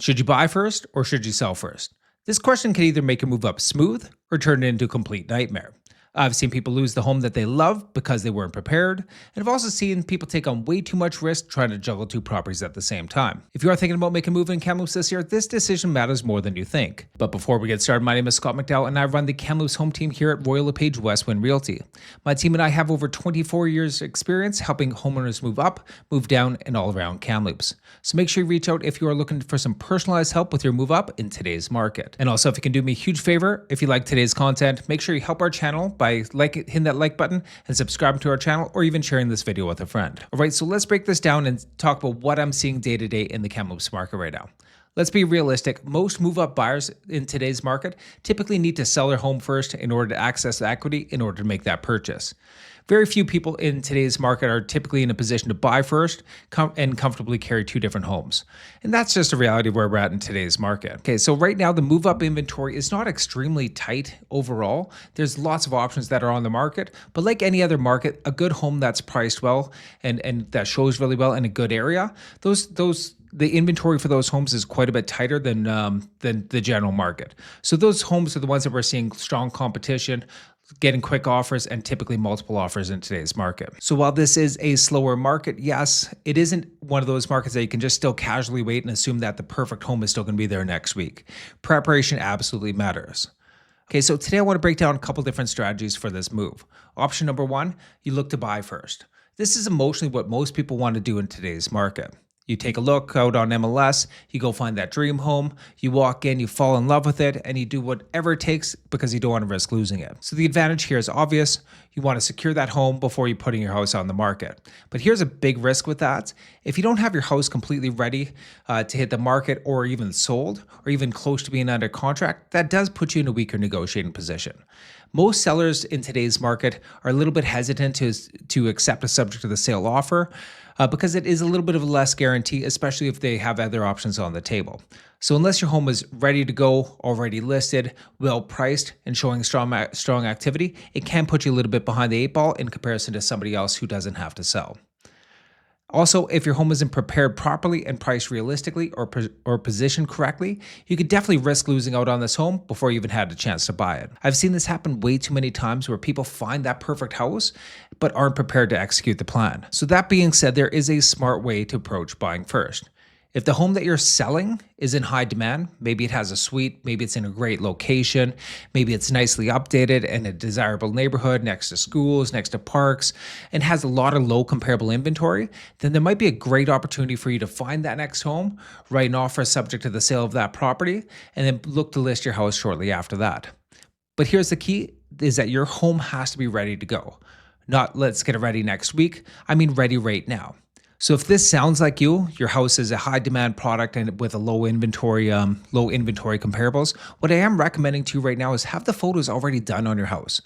Should you buy first or should you sell first? This question can either make a move up smooth or turn it into a complete nightmare. I've seen people lose the home that they love because they weren't prepared, and I've also seen people take on way too much risk trying to juggle two properties at the same time. If you are thinking about making a move in Kamloops this year, this decision matters more than you think. But before we get started, my name is Scott McDowell, and I run the Kamloops home team here at Royal LePage Westwind Realty. My team and I have over 24 years experience helping homeowners move up, move down, and all around Kamloops. So make sure you reach out if you are looking for some personalized help with your move up in today's market. And also, if you can do me a huge favor, if you like today's content, make sure you help our channel by hitting that like button and subscribing to our channel, or even sharing this video with a friend. All right, so let's break this down and talk about what I'm seeing day to day in the Kamloops market right now. Let's be realistic. Most move-up buyers in today's market typically need to sell their home first in order to access equity in order to make that purchase. Very few people in today's market are typically in a position to buy first and comfortably carry two different homes. And that's just a reality of where we're at in today's market. Okay, so right now the move-up inventory is not extremely tight overall. There's lots of options that are on the market, but like any other market, a good home that's priced well and that shows really well in a good area, the inventory for those homes is quite a bit tighter than the general market. So those homes are the ones that we're seeing strong competition, getting quick offers, and typically multiple offers in today's market. So while this is a slower market, yes, it isn't one of those markets that you can just still casually wait and assume that the perfect home is still going to be there next week. Preparation absolutely matters. Okay, so today I want to break down a couple different strategies for this move. Option number one, you look to buy first. This is emotionally what most people want to do in today's market. You take a look out on MLS, you go find that dream home, you walk in, you fall in love with it, and you do whatever it takes because you don't want to risk losing it. So the advantage here is obvious. You want to secure that home before you're putting your house on the market. But here's a big risk with that. If you don't have your house completely ready to hit the market, or even sold, or even close to being under contract, that does put you in a weaker negotiating position. Most sellers in today's market are a little bit hesitant to accept a subject to the sale offer because it is a little bit of a less guarantee, especially if they have other options on the table. So unless your home is ready to go, already listed, well priced, and showing strong activity, it can put you a little bit behind the eight ball in comparison to somebody else who doesn't have to sell. Also, if your home isn't prepared properly and priced realistically or positioned correctly, you could definitely risk losing out on this home before you even had a chance to buy it. I've seen this happen way too many times where people find that perfect house but aren't prepared to execute the plan. So that being said, there is a smart way to approach buying first. If the home that you're selling is in high demand, maybe it has a suite, maybe it's in a great location, maybe it's nicely updated in a desirable neighborhood next to schools, next to parks, and has a lot of low comparable inventory, then there might be a great opportunity for you to find that next home, write an offer subject to the sale of that property, and then look to list your house shortly after that. But here's the key, is that your home has to be ready to go. Not let's get it ready next week, I mean ready right now. So if this sounds like you, your house is a high demand product and with a low inventory comparables, what I am recommending to you right now is have the photos already done on your house.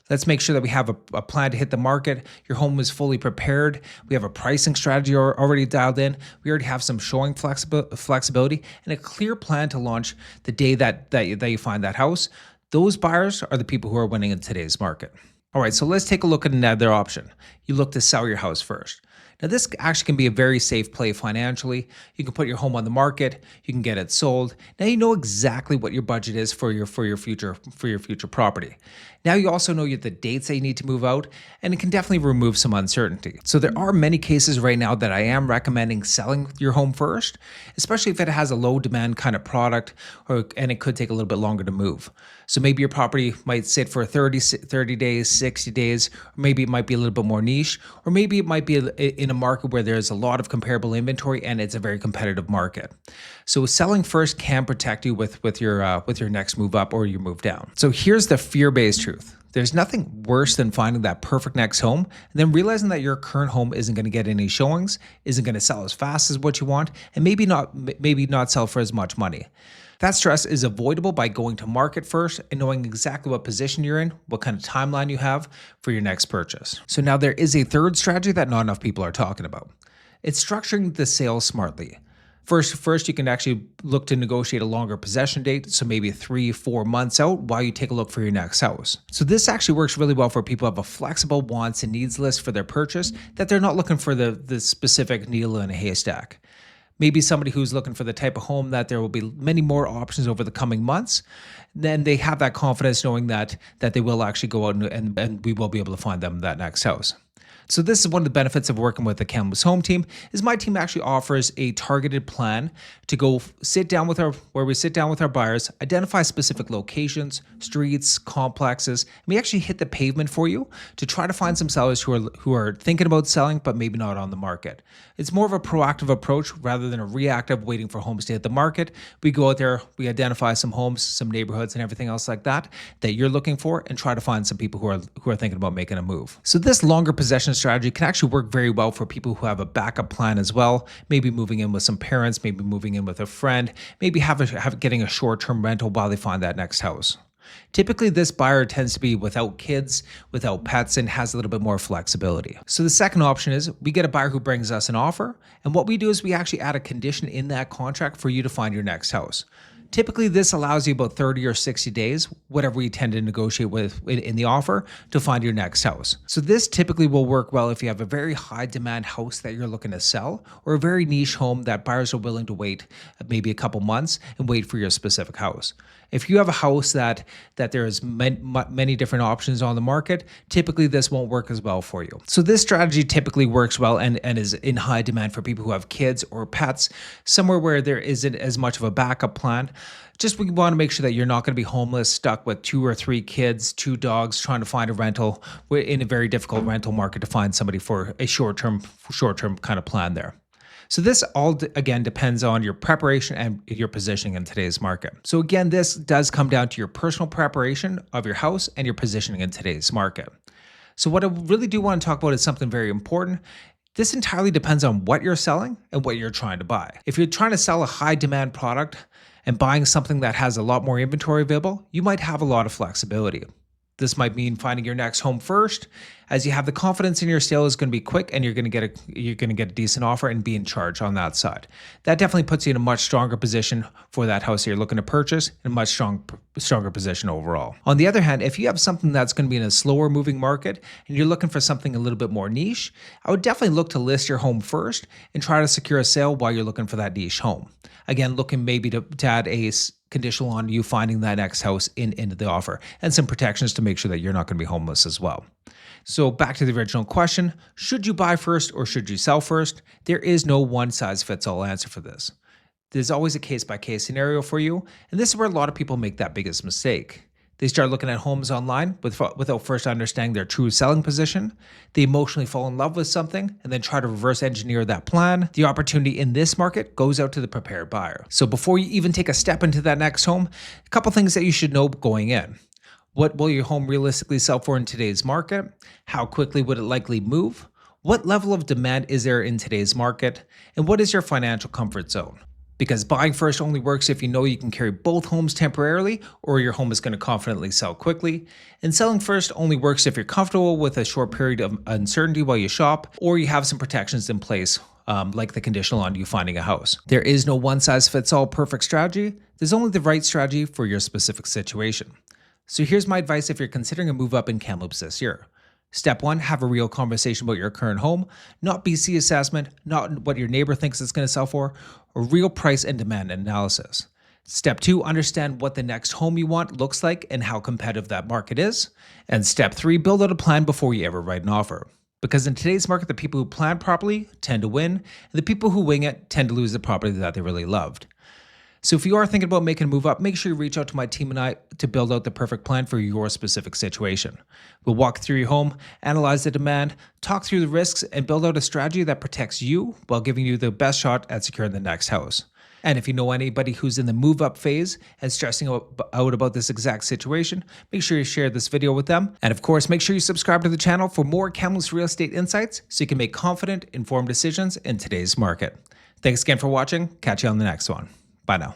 Let's make sure that we have a plan to hit the market. Your home is fully prepared. We have a pricing strategy already dialed in. We already have some showing flexibility and a clear plan to launch the day that you find that house. Those buyers are the people who are winning in today's market. All right, so let's take a look at another option. You look to sell your house first. Now, this actually can be a very safe play financially. You can put your home on the market, you can get it sold. Now you know exactly what your budget is for your future property. Now you also know the dates that you need to move out, and it can definitely remove some uncertainty. So there are many cases right now that I am recommending selling your home first, especially if it has a low demand kind of product and it could take a little bit longer to move. So maybe your property might sit for 30 days, 60 days, or maybe it might be a little bit more niche, or maybe it might be in a market where there's a lot of comparable inventory and it's a very competitive market. So selling first can protect you with your next move up or your move down. So here's the fear-based truth. There's nothing worse than finding that perfect next home and then realizing that your current home isn't going to get any showings, isn't going to sell as fast as what you want, and maybe not sell for as much money. That stress is avoidable by going to market first and knowing exactly what position you're in, what kind of timeline you have for your next purchase. So now there is a third strategy that not enough people are talking about. It's structuring the sale smartly. First, you can actually look to negotiate a longer possession date, so maybe 3-4 months out while you take a look for your next house. So this actually works really well for people who have a flexible wants and needs list for their purchase, that they're not looking for the specific needle in a haystack. maybe somebody who's looking for the type of home that there will be many more options over the coming months, then they have that confidence knowing that they will actually go out and we will be able to find them that next house. So this is one of the benefits of working with the Kamloops Home Team is my team actually offers a targeted plan to go sit down with where we sit down with our buyers, identify specific locations, streets, complexes, and we actually hit the pavement for you to try to find some sellers who are thinking about selling but maybe not on the market. It's more of a proactive approach rather than a reactive waiting for homes to hit the market. We go out there, we identify some homes, some neighborhoods and everything else like that you're looking for and try to find some people who are thinking about making a move. So this longer possession strategy can actually work very well for people who have a backup plan as well, maybe moving in with some parents, maybe moving in with a friend, maybe getting a short-term rental while they find that next house. Typically, this buyer tends to be without kids, without pets, and has a little bit more flexibility. So the second option is we get a buyer who brings us an offer, and what we do is we actually add a condition in that contract for you to find your next house. Typically, this allows you about 30 or 60 days, whatever we tend to negotiate with in the offer, to find your next house. So this typically will work well if you have a very high demand house that you're looking to sell, or a very niche home that buyers are willing to wait maybe a couple months and wait for your specific house. If you have a house that there's many different options on the market, typically this won't work as well for you. So this strategy typically works well and is in high demand for people who have kids or pets, somewhere where there isn't as much of a backup plan. Just we want to make sure that you're not going to be homeless, stuck with 2 or 3 kids, 2 dogs, trying to find a rental. We're in a very difficult rental market to find somebody for a short-term kind of plan there. So this all, again, depends on your preparation and your positioning in today's market. So again, this does come down to your personal preparation of your house and your positioning in today's market. So what I really do want to talk about is something very important. This entirely depends on what you're selling and what you're trying to buy. If you're trying to sell a high demand product and buying something that has a lot more inventory available, you might have a lot of flexibility. This might mean finding your next home first, as you have the confidence in your sale is going to be quick and you're going to get a decent offer and be in charge on that side. That definitely puts you in a much stronger position for that house that you're looking to purchase, in a much stronger position overall. On the other hand, if you have something that's going to be in a slower moving market and you're looking for something a little bit more niche, I would definitely look to list your home first and try to secure a sale while you're looking for that niche home. Again, looking maybe to add a conditional on you finding that next house into the offer and some protections to make sure that you're not going to be homeless as well. So back to the original question, should you buy first or should you sell first? There is no one size fits all answer for this. There's always a case by case scenario for you. And this is where a lot of people make that biggest mistake. They start looking at homes online without first understanding their true selling position. They emotionally fall in love with something and then try to reverse engineer that plan. The opportunity in this market goes out to the prepared buyer. So before you even take a step into that next home, a couple things that you should know going in. What will your home realistically sell for in today's market? How quickly would it likely move? What level of demand is there in today's market? And what is your financial comfort zone? Because buying first only works if you know you can carry both homes temporarily or your home is going to confidently sell quickly. And selling first only works if you're comfortable with a short period of uncertainty while you shop or you have some protections in place, like the conditional on you finding a house. There is no one size fits all perfect strategy. There's only the right strategy for your specific situation. So here's my advice if you're considering a move up in Kamloops this year. Step 1, have a real conversation about your current home, not BC assessment, not what your neighbor thinks it's going to sell for, or real price and demand analysis. Step 2, understand what the next home you want looks like and how competitive that market is. And step 3, build out a plan before you ever write an offer. Because in today's market, the people who plan properly tend to win, and the people who wing it tend to lose the property that they really loved. So if you are thinking about making a move up, make sure you reach out to my team and I to build out the perfect plan for your specific situation. We'll walk through your home, analyze the demand, talk through the risks, and build out a strategy that protects you while giving you the best shot at securing the next house. And if you know anybody who's in the move up phase and stressing out about this exact situation, make sure you share this video with them. And of course, make sure you subscribe to the channel for more Kamloops real estate insights so you can make confident, informed decisions in today's market. Thanks again for watching. Catch you on the next one. Bye now.